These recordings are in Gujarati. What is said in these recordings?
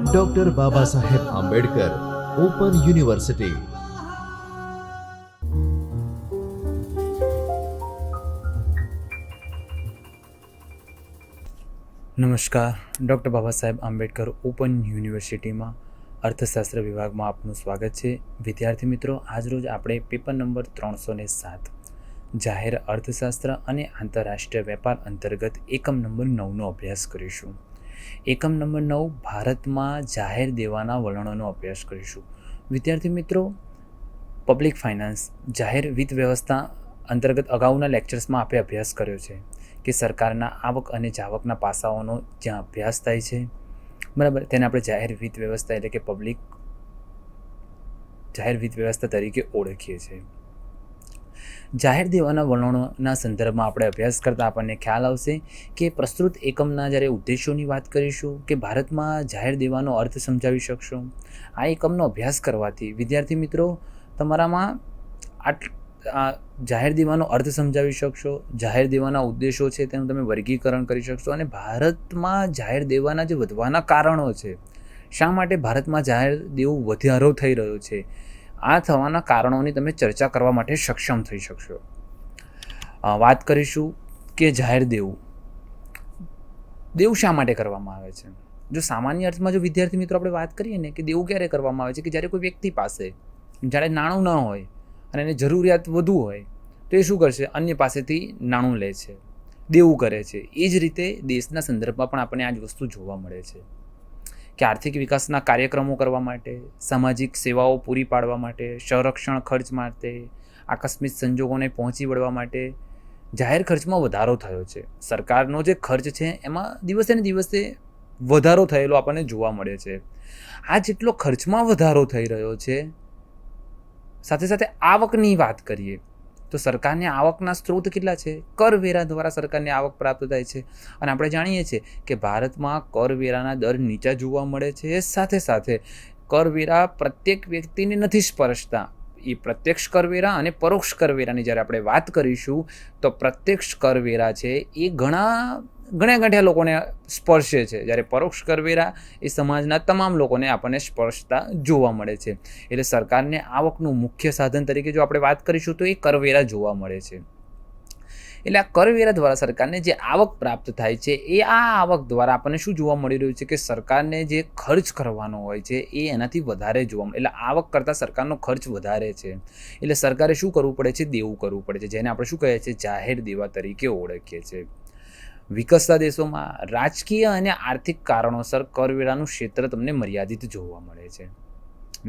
Doctor Baba Saheb Ambedkar open university. નમસ્કાર. ડૉક્ટર બાબા સાહેબ આંબેડકર ઓપન યુનિવર્સિટીમાં અર્થશાસ્ત્ર વિભાગમાં આપનું સ્વાગત છે. વિદ્યાર્થી મિત્રો, આજરોજ આપણે પેપર નંબર 307 જાહેર અર્થશાસ્ત્ર અને આંતરરાષ્ટ્રીય વેપાર અંતર્ગત એકમ નંબર 9નો અભ્યાસ કરીશું. એકમ નંબર 9 ભારતમાં જાહેર દેવાના વલણોનો અભ્યાસ કરીશું. વિદ્યાર્થી મિત્રો, પબ્લિક ફાઇનાન્સ જાહેર વિત્ત વ્યવસ્થા અંતર્ગત અગાઉના લેક્ચર્સમાં આપણે અભ્યાસ કર્યો છે કે સરકારના આવક અને જાવકના પાસાઓનો જ્યાં અભ્યાસ થાય છે, બરાબર, તેને આપણે જાહેર વિત્ત વ્યવસ્થા એટલે કે જાહેર વિત્ત વ્યવસ્થા તરીકે ઓળખીએ છીએ. જાહેર દેવાના વલણોના સંદર્ભમાં આપણે અભ્યાસ કરતાં આપણને ખ્યાલ આવશે કે પ્રસ્તુત એકમના જ્યારે ઉદ્દેશોની વાત કરીશું કે ભારતમાં જાહેર દેવાનો અર્થ સમજાવી શકશો. આ એકમનો અભ્યાસ કરવાથી વિદ્યાર્થી મિત્રો તમારામાં જાહેર દેવાનો અર્થ સમજાવી શકશો, જાહેર દેવાના ઉદ્દેશો છે તેનું તમે વર્ગીકરણ કરી શકશો અને ભારતમાં જાહેર દેવાના જે વધવાના કારણો છે, શા માટે ભારતમાં જાહેર દેવું વધારો થઈ રહ્યો છે, આ થવાના કારણોની તમે ચર્ચા કરવા માટે સક્ષમ થઈ શકશો. વાત કરીશું કે જાહેર દેવું શા માટે કરવામાં આવે છે. જો સામાન્ય અર્થમાં જો વિદ્યાર્થી મિત્રો આપણે વાત કરીએ ને કે દેવું ક્યારે કરવામાં આવે છે કે જ્યારે કોઈ વ્યક્તિ પાસે જ્યારે નાણું ન હોય અને એને જરૂરિયાત વધુ હોય તો એ શું કરશે? અન્ય પાસેથી નાણું લે છે, દેવું કરે છે. એ જ રીતે દેશના સંદર્ભમાં પણ આપણને આ જ વસ્તુ જોવા મળે છે કે આર્થિક વિકાસના કાર્યક્રમો કરવા માટે, સામાજિક સેવાઓ પૂરી પાડવા માટે, સંરક્ષણ ખર્ચ માટે, આકસ્મિક સંજોગોને પહોંચી વળવા માટે જાહેર ખર્ચમાં વધારો થયો છે. સરકારનો જે ખર્ચ છે એમાં દિવસે ને દિવસે વધારો થયેલો આપણને જોવા મળે છે. આ જેટલો ખર્ચમાં વધારો થઈ રહ્યો છે, સાથે સાથે આવકની વાત કરીએ તો સરકારને આવકના સ્ત્રોત કેટલા છે? કરવેરા દ્વારા સરકારને આવક પ્રાપ્ત થાય છે. અને આપણે જાણીએ છીએ કે ભારતમાં કરવેરાના દર નીચા જોવા મળે છે. સાથે સાથે કરવેરા પ્રત્યેક વ્યક્તિને નથી સ્પર્શતા. એ પ્રત્યક્ષ કરવેરા અને પરોક્ષ કરવેરાની જ્યારે આપણે વાત કરીશું તો પ્રત્યક્ષ કરવેરા છે એ ઘણા ગાંઠ્યા લોકોને સ્પર્શે છે, જ્યારે પરોક્ષ કરવેરા એ સમાજના તમામ લોકોને આપણને સ્પર્શતા જોવા મળે છે. એટલે સરકારને આવકનું મુખ્ય સાધન તરીકે જો આપણે વાત કરીશું તો એ કરવેરા જોવા મળે છે. એટલે આ કરવેરા દ્વારા સરકારને જે આવક પ્રાપ્ત થાય છે એ આ આવક દ્વારા આપણને શું જોવા મળી રહ્યું છે કે સરકારને જે ખર્ચ કરવાનો હોય છે એ એનાથી વધારે જોવા મળે. એટલે આવક કરતાં સરકારનો ખર્ચ વધારે છે. એટલે સરકારે શું કરવું પડે છે? દેવું કરવું પડે છે, જેને આપણે શું કહીએ છીએ? જાહેર દેવા તરીકે ઓળખીએ છીએ. વિકસતા દેશોમાં રાજકીય અને આર્થિક કારણોસર કરવેરાનું ક્ષેત્ર તમને મર્યાદિત જોવા મળે છે.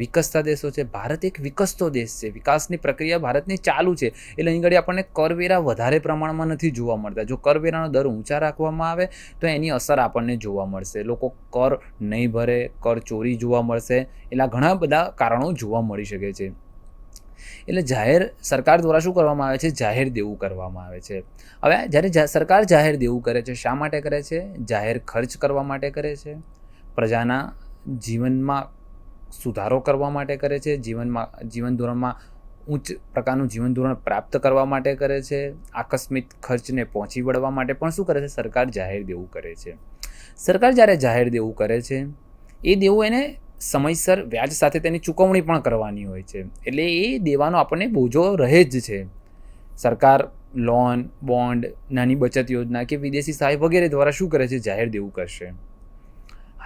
વિકસતા દેશો છે, ભારત એક વિકસતો દેશ છે, વિકાસની પ્રક્રિયા ભારતની ચાલુ છે, એટલે અહીં આગળ આપણને કરવેરા વધારે પ્રમાણમાં નથી જોવા મળતા. જો કરવેરાનો દર ઊંચા રાખવામાં આવે તો એની અસર આપણને જોવા મળશે. લોકો કર નહીં ભરે, કર ચોરી જોવા મળશે. એટલે ઘણા બધા કારણો જોવા મળી શકે છે. એટલે સરકાર દ્વારા શું કરવામાં આવે છે? જાહેર દેવું કરવામાં આવે છે. હવે જ્યારે સરકાર જાહેર દેવું કરે છે, શા માટે કરે છે? જાહેર ખર્ચ કરવા માટે કરે છે, પ્રજાના જીવનમાં સુધારો કરવા માટે કરે છે, જીવન ધોરણમાં ઉચ્ચ પ્રકારનું જીવન ધોરણ પ્રાપ્ત કરવા માટે કરે છે, આકસ્મિક ખર્ચને પહોંચી વળવા માટે પણ શું કરે છે? સરકાર જાહેર દેવું કરે છે. સરકાર જ્યારે જાહેર દેવું કરે છે એ દેવું એને સમયસર વ્યાજ સાથે તેની ચૂકવણી પણ કરવાની હોય છે. એટલે એ દેવાનો આપણને બોજો રહે જ છે. સરકાર લોન, બોન્ડ, નાની બચત યોજના કે વિદેશી સહાય વગેરે દ્વારા શું કરે છે? જાહેર દેવું કરશે.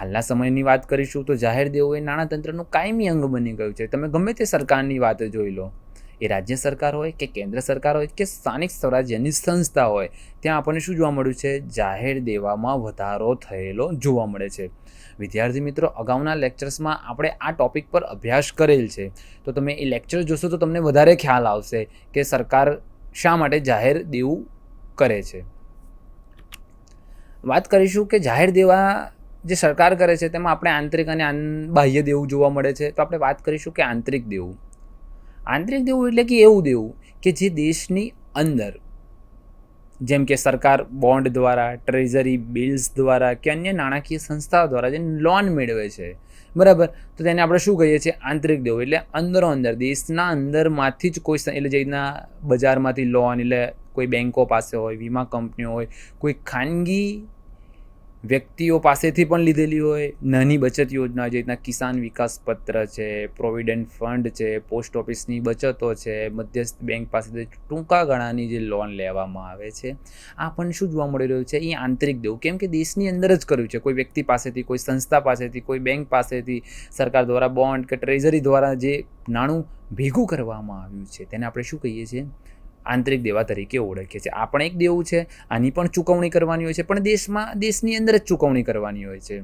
હાલના સમયની વાત કરીશું તો જાહેર દેવું એ નાણાતંત્રનું કાયમી અંગ બની ગયું છે. તમે ગમે તે સરકારની વાત જોઈ લો, એ રાજ્ય સરકાર હોય કે કેન્દ્ર સરકાર હોય કે સ્થાનિક સ્વરાજ્યની સંસ્થા હોય, ત્યાં આપણને શું જોવા મળ્યું છે? જાહેર દેવામાં વધારો થયેલો જોવા મળે છે. વિદ્યાર્થી મિત્રો, અગાઉના લેક્ચર્સમાં આપણે આ ટોપિક પર અભ્યાસ કરેલ છે, તો તમે એ લેક્ચર જોશો તો તમને વધારે ખ્યાલ આવશે કે સરકાર શા માટે જાહેર દેવું કરે છે. વાત કરીશું કે જાહેર દેવા જે સરકાર કરે છે તેમાં આપણે આંતરિક અને બાહ્ય દેવું જોવા મળે છે. તો આપણે વાત કરીશું કે આંતરિક દેવું. આંતરિક દેવું એટલે કે એવું દેવું કે જે દેશની અંદર, જેમ કે સરકાર બોન્ડ દ્વારા, ટ્રેઝરી બિલ્સ દ્વારા કે અન્ય નાણાકીય સંસ્થાઓ દ્વારા જે લોન મેળવે છે, બરાબર, તો તેને આપણે શું કહીએ છીએ? આંતરિક દેવું. એટલે અંદર દેશના અંદરમાંથી જ કોઈ, એટલે જે રીતના બજારમાંથી લોન, એટલે કોઈ બેન્કો પાસે હોય, વીમા કંપનીઓ હોય, કોઈ ખાનગી વ્યક્તિઓ પાસેથી પણ લીધેલી હોય, નાની બચત યોજના જે રીતના કિસાન વિકાસ પત્ર છે, પ્રોવિડન્ટ ફંડ છે, પોસ્ટ ઓફિસની બચતો છે, મધ્યસ્થ બેંક પાસેથી ટૂંકા ગાળાની જે લોન લેવામાં આવે છે, આ પણ શું જોવા મળી રહ્યું છે? એ આંતરિક દેવું, કેમ કે દેશની અંદર જ કર્યું છે, કોઈ વ્યક્તિ પાસેથી, કોઈ સંસ્થા પાસેથી, કોઈ બેંક પાસેથી સરકાર દ્વારા બોન્ડ કે ટ્રેઝરી દ્વારા જે નાણું ભેગું કરવામાં આવ્યું છે તેને આપણે શું કહીએ છીએ? આંતરિક દેવા તરીકે ઓળખીએ છીએ. આ પણ એક દેવું છે, આની પણ ચૂકવણી કરવાની હોય છે, પણ દેશની અંદર જ ચૂકવણી કરવાની હોય છે.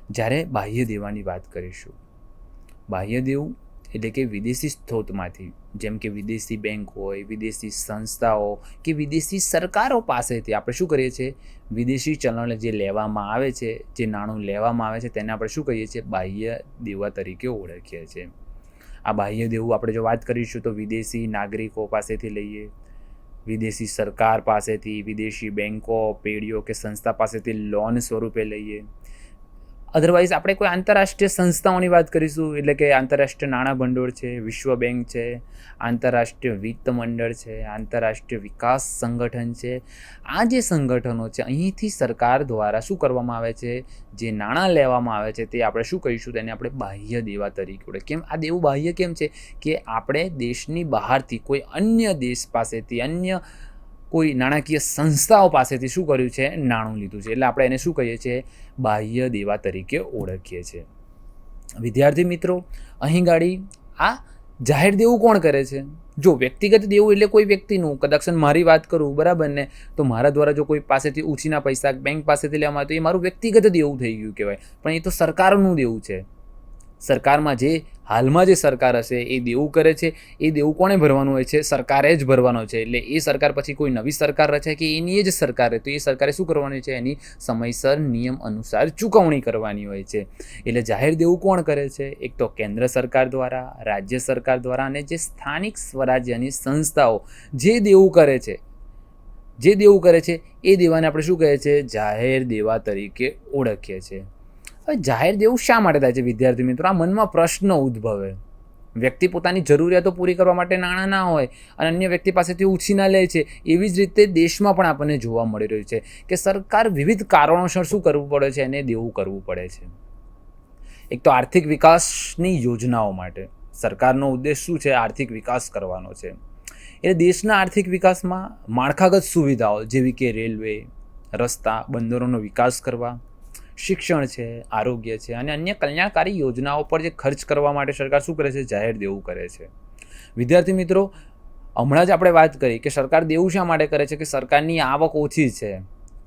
જ્યારે બાહ્ય દેવાની વાત કરીશું, બાહ્ય દેવું એટલે કે વિદેશી સ્ત્રોતમાંથી, જેમ કે વિદેશી બેંક હોય, વિદેશી સંસ્થાઓ કે વિદેશી સરકારો પાસેથી આપણે શું કરીએ છીએ? વિદેશી ચલણ જે લેવામાં આવે છે, જે નાણું લેવામાં આવે છે તેને આપણે શું કહીએ છીએ? બાહ્ય દેવા તરીકે ઓળખીએ છીએ. આ બાહ્ય દેવું આપણે જો વાત કરીશું તો વિદેશી નાગરિકો પાસેથી લઈએ, વિદેશી સરકાર પાસેથી, વિદેશી બેંકો, પેઢીઓ કે સંસ્થા પાસેથી લોન સ્વરૂપે લઈએ. અધરવાઇઝ આપણે કોઈ આંતરરાષ્ટ્રીય સંસ્થાઓની વાત કરીશું, એટલે કે આંતરરાષ્ટ્રીય નાણાં ભંડોળ છે, વિશ્વ બેંક છે, આંતરરાષ્ટ્રીય વિત્ત મંડળ છે, આંતરરાષ્ટ્રીય વિકાસ સંગઠન છે. આ જે સંગઠનો છે અહીંથી સરકાર દ્વારા શું કરવામાં આવે છે? જે નાણાં લેવામાં આવે છે તે આપણે શું કહીશું? તેને આપણે બાહ્ય દેવા તરીકે ઓળખીએ. કેમ આ દેવું બાહ્ય કેમ છે? કે આપણે દેશની બહારથી કોઈ અન્ય દેશ પાસેથી, અન્ય કોઈ નાણાકીય સંસ્થાઓ પાસેથી શું કર્યું છે? નાણું લીધું છે. એટલે આપણે એને શું કહીએ છીએ? બાહ્ય દેવા તરીકે ઓળખીએ છીએ. વિદ્યાર્થી મિત્રો, અહીં ગાડી આ જાહેર દેવું કોણ કરે છે? જો વ્યક્તિગત દેવું એટલે કોઈ વ્યક્તિનું, કદાચ મારી વાત કરું, બરાબર ને, તો મારા દ્વારા જો કોઈ પાસેથી ઉછીના પૈસા બેંક પાસેથી લેવામાં આવે તો એ મારું વ્યક્તિગત દેવું થઈ ગયું કહેવાય. પણ એ તો સરકારનું દેવું છે. સરકારમાં જે હાલમાં જે સરકાર હશે એ દેવું કરે છે, એ દેવું કોણે ભરવાનું હોય છે? સરકારે જ ભરવાનો છે. એટલે એ સરકાર પછી કોઈ નવી સરકાર રચાય કે એની જ સરકાર તો એ સરકારે શું કરવાની છે? એની સમયસર નિયમ અનુસાર ચૂકવણી કરવાની હોય છે. એટલે જાહેર દેવું કોણ કરે છે? એક તો કેન્દ્ર સરકાર દ્વારા, રાજ્ય સરકાર દ્વારા અને જે સ્થાનિક સ્વરાજ્યની સંસ્થાઓ જે દેવું કરે છે એ દેવાને આપણે શું કહે છે? જાહેર દેવા તરીકે ઓળખીએ છીએ. હવે જાહેર દેવું શા માટે થાય છે? વિદ્યાર્થી મિત્રો, આ મનમાં પ્રશ્ન ઉદ્ભવે. વ્યક્તિ પોતાની જરૂરિયાતો પૂરી કરવા માટે નાણાં ના હોય અને અન્ય વ્યક્તિ પાસેથી ઉછીના લે છે. એવી જ રીતે દેશમાં પણ આપણને જોવા મળી રહ્યું છે કે સરકાર વિવિધ કારણોસર શું કરવું પડે છે? એને દેવું કરવું પડે છે. એક તો આર્થિક વિકાસની યોજનાઓ માટે. સરકારનો ઉદ્દેશ શું છે? આર્થિક વિકાસ કરવાનો છે. એટલે દેશના આર્થિક વિકાસમાં માળખાગત સુવિધાઓ જેવી કે રેલવે, રસ્તા, બંદરોનો વિકાસ કરવા, શિક્ષણ છે, આરોગ્ય છે અને અન્ય કલ્યાણકારી યોજનાઓ પર જે ખર્ચ કરવા માટે સરકાર શું કરે છે? જાહેર દેવું કરે છે. વિદ્યાર્થી મિત્રો, હમણાં જ આપણે વાત કરી કે સરકાર દેવું શા માટે કરે છે? કે સરકારની આવક ઓછી છે.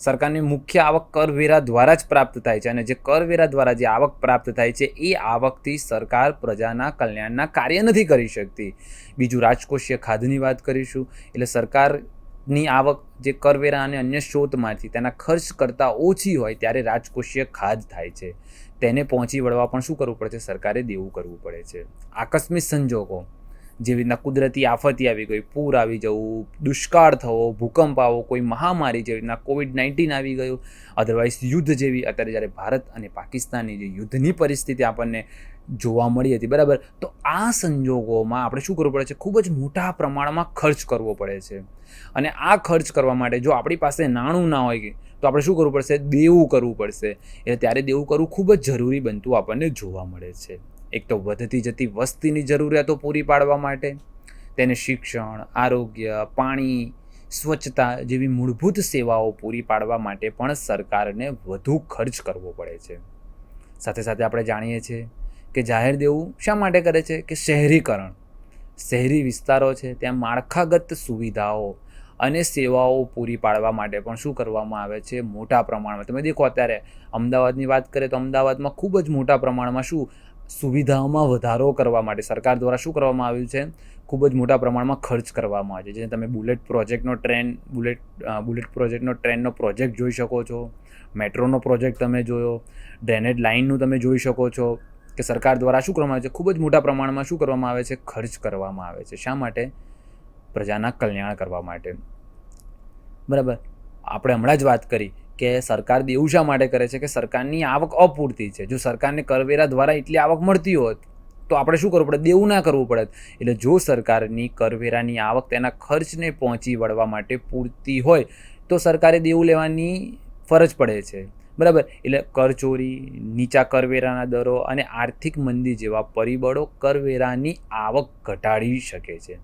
સરકારની મુખ્ય આવક કરવેરા દ્વારા જ પ્રાપ્ત થાય છે અને જે કરવેરા દ્વારા જે આવક પ્રાપ્ત થાય છે એ આવકથી સરકાર પ્રજાના કલ્યાણના કાર્ય નથી કરી શકતી. બીજું, રાજકોષીય ખાધની વાત કરીશું. એટલે સરકારની આવક જે કરવેરા અને અન્ય સ્ત્રોતમાંથી તેના ખર્ચ કરતાં ઓછી હોય ત્યારે રાજકોષીય ખાધ થાય છે. તેને પહોંચી વળવા પણ શું કરવું પડે છે? સરકારે દેવું કરવું પડે છે. આકસ્મિક સંજોગો જેવી રીતના કુદરતી આફતી આવી ગઈ, પૂર આવી જવું, દુષ્કાળ થવો, ભૂકંપ આવો, કોઈ મહામારી જેવી રીતના COVID-19 આવી ગયું, અધરવાઇઝ યુદ્ધ જેવી અત્યારે જ્યારે ભારત અને પાકિસ્તાનની જે યુદ્ધની પરિસ્થિતિ આપણને જોવા મળી હતી, બરાબર, તો આ સંજોગોમાં આપણે શું કરવું પડે છે? ખૂબ જ મોટા પ્રમાણમાં ખર્ચ કરવો પડે છે. અને આ ખર્ચ કરવા માટે જો આપણી પાસે નાણું ના હોય તો આપણે શું કરવું પડશે? દેવું કરવું પડશે. એટલે ત્યારે દેવું કરવું ખૂબ જ જરૂરી બનતું આપણને જોવા મળે છે. એક તો વધતી જતી વસ્તીની જરૂરિયાતો પૂરી પાડવા માટે, તેને શિક્ષણ, આરોગ્ય, પાણી, સ્વચ્છતા જેવી મૂળભૂત સેવાઓ પૂરી પાડવા માટે પણ સરકારને વધુ ખર્ચ કરવો પડે છે. સાથે સાથે આપણે જાણીએ છીએ કે જાહેર દેવું શા માટે કરે છે? કે શહેરીકરણ, શહેરી વિસ્તારો છે ત્યાં માળખાગત સુવિધાઓ અને સેવાઓ પૂરી પાડવા માટે પણ શું કરવામાં આવે છે? મોટા પ્રમાણમાં. તમે દેખો અત્યારે અમદાવાદની વાત કરીએ તો અમદાવાદમાં ખૂબ જ મોટા પ્રમાણમાં શું સુવિધાઓમાં વધારો કરવા માટે સરકાર દ્વારા શું કરવામાં આવ્યું છે? ખૂબ જ મોટા પ્રમાણમાં ખર્ચ કરવામાં આવે છે. જેને તમે બુલેટ પ્રોજેક્ટનો ટ્રેનનો પ્રોજેક્ટ જોઈ શકો છો, મેટ્રોનો પ્રોજેક્ટ તમે જોયો, ડ્રેનેજ લાઇનનું તમે જોઈ શકો છો કે સરકાર દ્વારા શું કરવામાં આવે છે? ખૂબ જ મોટા પ્રમાણમાં શું કરવામાં આવે છે? ખર્ચ કરવામાં આવે છે. શા માટે? પ્રજાના કલ્યાણ કરવા માટે. બરાબર. આપણે હમણાં જ વાત કરી કે સરકાર દેવું શા માટે કરે છે? કે સરકારની આવક અપૂરતી છે. જો સરકારને કરવેરા દ્વારા એટલી આવક મળતી હોત તો આપણે શું કરવું પડે? દેવું ના કરવું પડે. એટલે જો સરકારની કરવેરાની આવક તેના ખર્ચને પહોંચી વળવા માટે પૂરતી હોય તો સરકારે દેવું લેવાની ફરજ પડે છે, બરાબર. એટલે કરચોરી, નીચા કરવેરાના દરો અને આર્થિક મંદી જેવા પરિબળો કરવેરાની આવક ઘટાડી શકે છે.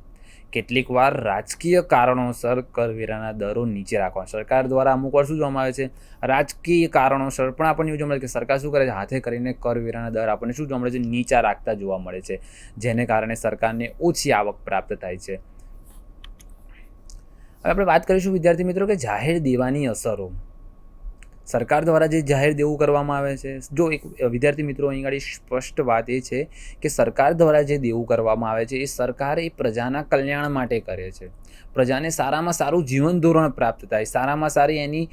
કેટલીક વાર રાજકીય કારણોસર કરવેરાના દરો નીચે રાખવા સરકાર દ્વારા અમુક વાર શું જોવામાં આવે છે, રાજકીય કારણોસર પણ આપણને એવું જોવા મળે કે સરકાર શું કરે છે, હાથે કરીને કરવેરાના દર આપણને શું જોવા મળે છે, નીચા રાખતા જોવા મળે છે, જેને કારણે સરકારને ઓછી આવક પ્રાપ્ત થાય છે. હવે આપણે વાત કરીશું વિદ્યાર્થી મિત્રો કે જાહેર દેવાની અસરો. સરકાર દ્વારા જે જાહેર દેવું કરવામાં આવે છે, જો એક વિદ્યાર્થી મિત્રો અહીં આગળ સ્પષ્ટ વાત એ છે કે સરકાર દ્વારા જે દેવું કરવામાં આવે છે એ સરકાર એ પ્રજાના કલ્યાણ માટે કરે છે. પ્રજાને સારામાં સારું જીવન ધોરણ પ્રાપ્ત થાય, સારામાં સારી એની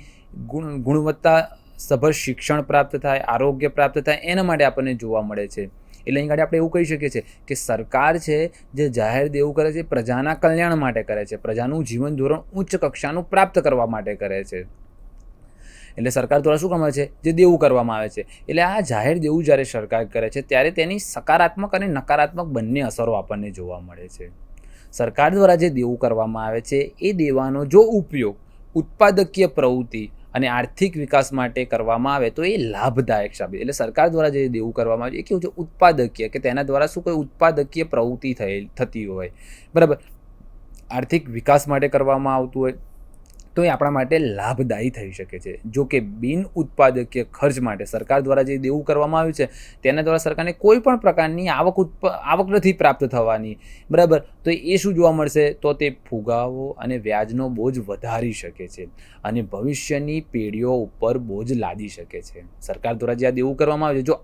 ગુણવત્તા સભર શિક્ષણ પ્રાપ્ત થાય, આરોગ્ય પ્રાપ્ત થાય, એના માટે આપણને જોવા મળે છે. એટલે અહીં આગળ આપણે એવું કહી શકીએ છીએ કે સરકાર છે જે જાહેર દેવું કરે છે પ્રજાના કલ્યાણ માટે કરે છે, પ્રજાનું જીવન ધોરણ ઉચ્ચ કક્ષાનું પ્રાપ્ત કરવા માટે કરે છે. એટલે સરકાર દ્વારા શું કરવામાં આવે છે, જે દેવું કરવામાં આવે છે. એટલે આ જાહેર દેવું જ્યારે સરકાર કરે છે ત્યારે તેની સકારાત્મક અને નકારાત્મક બંને અસરો આપણને જોવા મળે છે. સરકાર દ્વારા જે દેવું કરવામાં આવે છે એ દેવાનો જો ઉપયોગ ઉત્પાદકીય પ્રવૃત્તિ અને આર્થિક વિકાસ માટે કરવામાં આવે તો એ લાભદાયક સાબિત. એટલે સરકાર દ્વારા જે દેવું કરવામાં આવે છે એ કેવું છે, ઉત્પાદકીય, કે તેના દ્વારા શું કોઈ ઉત્પાદકીય પ્રવૃત્તિ થતી હોય, બરાબર, આર્થિક વિકાસ માટે કરવામાં આવતું હોય તો એ આપણા માટે લાભદાયી થઈ શકે છે. જો કે બિન ઉત્પાદકીય ખર્ચ માટે સરકાર દ્વારા જે દેવું કરવામાં આવ્યું છે તેના દ્વારા સરકારને કોઈ પણ પ્રકારની આવક નથી પ્રાપ્ત થવાની, બરાબર. તો એ શું જોવા મળશે, તો તે ફુગાવો અને વ્યાજનો બોજ વધારી શકે છે અને ભવિષ્યની પેઢીઓ ઉપર બોજ લાદી શકે છે. સરકાર દ્વારા જે આ દેવું કરવામાં આવે છે, જો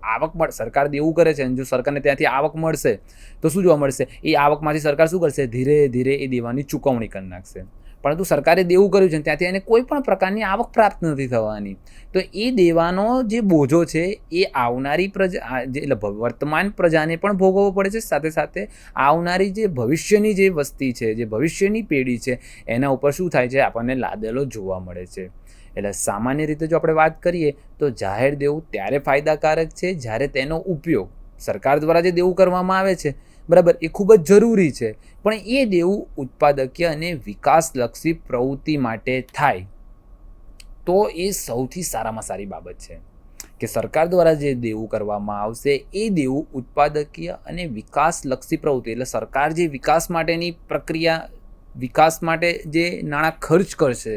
સરકાર દેવું કરે છે અને જો સરકારને ત્યાંથી આવક મળશે તો શું જોવા મળશે, એ આવકમાંથી સરકાર શું કરશે, ધીરે ધીરે એ દેવાની ચૂકવણી કરી નાખશે. પરંતુ સરકારે દેવું કર્યું છે ત્યાંથી એને કોઈ પણ પ્રકારની આવક પ્રાપ્ત નથી થવાની. તો એ દેવાનો જે બોજો છે એ આવનારી પ્રજા એટલે વર્તમાન પ્રજાને પણ ભોગવવો પડે છે, સાથે સાથે આવનારી જે ભવિષ્યની જે વસ્તી છે, જે ભવિષ્યની પેઢી છે એના ઉપર શું થાય છે, આપણને લાદેલો જોવા મળે છે. એટલે સામાન્ય રીતે જો આપણે વાત કરીએ તો જાહેર દેવું ત્યારે ફાયદાકારક છે જ્યારે તેનો ઉપયોગ સરકાર દ્વારા જે દેવું કરવામાં આવે છે, બરાબર, એ ખૂબ જ જરૂરી છે, પણ એ દેવું ઉત્પાદકીય અને વિકાસલક્ષી પ્રવૃત્તિ માટે થાય તો એ સૌથી સારામાં સારી બાબત છે કે સરકાર દ્વારા જે દેવું કરવામાં આવશે એ દેવું ઉત્પાદકીય અને વિકાસલક્ષી પ્રવૃત્તિ, એટલે સરકાર જે વિકાસ માટેની પ્રક્રિયા, વિકાસ માટે જે નાણાં ખર્ચ કરશે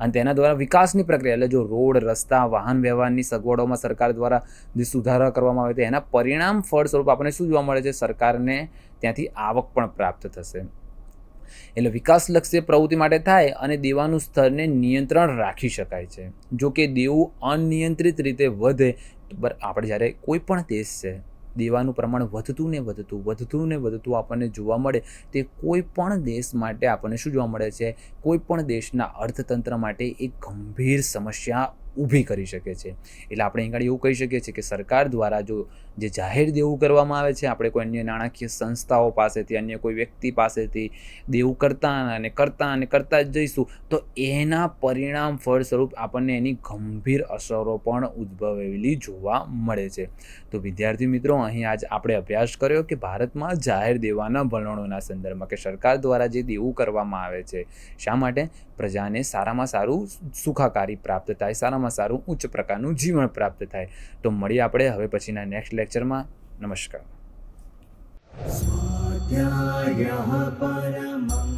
અને તેના દ્વારા વિકાસની પ્રક્રિયા, એટલે જો રોડ, રસ્તા, વાહન વ્યવહારની સગવડોમાં સરકાર દ્વારા જે સુધારા કરવામાં આવે તો એના પરિણામ ફળ સ્વરૂપ આપણને શું જોવા મળે છે, સરકારને ત્યાંથી આવક પણ પ્રાપ્ત થશે. એટલે વિકાસલક્ષી પ્રવૃત્તિ માટે થાય અને દેવાનું સ્તરને નિયંત્રણ રાખી શકાય છે. જો કે દેવું અનિયંત્રિત રીતે વધે, આપણે જ્યારે કોઈ પણ દેશ છે દેવાનું પ્રમાણ વધતું ને વધતું આપણને જોવા મળે, તે કોઈ પણ દેશ માટે આપણને શું જોવા મળે છે, કોઈ પણ દેશના અર્થતંત્ર માટે એક ગંભીર સમસ્યા ઊભી કરી શકે છે. એટલે આપણે અહીં આગળ એવું કહી શકીએ છીએ કે સરકાર દ્વારા જો જે જાહેર દેવું કરવામાં આવે છે, આપણે કોઈ અન્ય નાણાકીય સંસ્થાઓ પાસેથી, અન્ય કોઈ વ્યક્તિ પાસેથી દેવું કરતા જ જઈશું તો એના પરિણામ ફળ સ્વરૂપ આપણને એની ગંભીર અસરો પણ ઉદ્ભવેલી જોવા મળે છે. તો વિદ્યાર્થી મિત્રો, અહીં આજ આપણે અભ્યાસ કર્યો કે ભારતમાં જાહેર દેવાના વલણોના સંદર્ભમાં કે સરકાર દ્વારા જે દેવું કરવામાં આવે છે શા માટે, પ્રજાને સારામાં સારું સુખાકારી પ્રાપ્ત થાય, સારામાં સારું ઉચ્ચ પ્રકારનું જીવન પ્રાપ્ત થાય. તો મળીએ આપણે હવે પછીના નેક્સ્ટ લેક્ચરમાં. નમસ્કાર. स्वाध्यायः परमः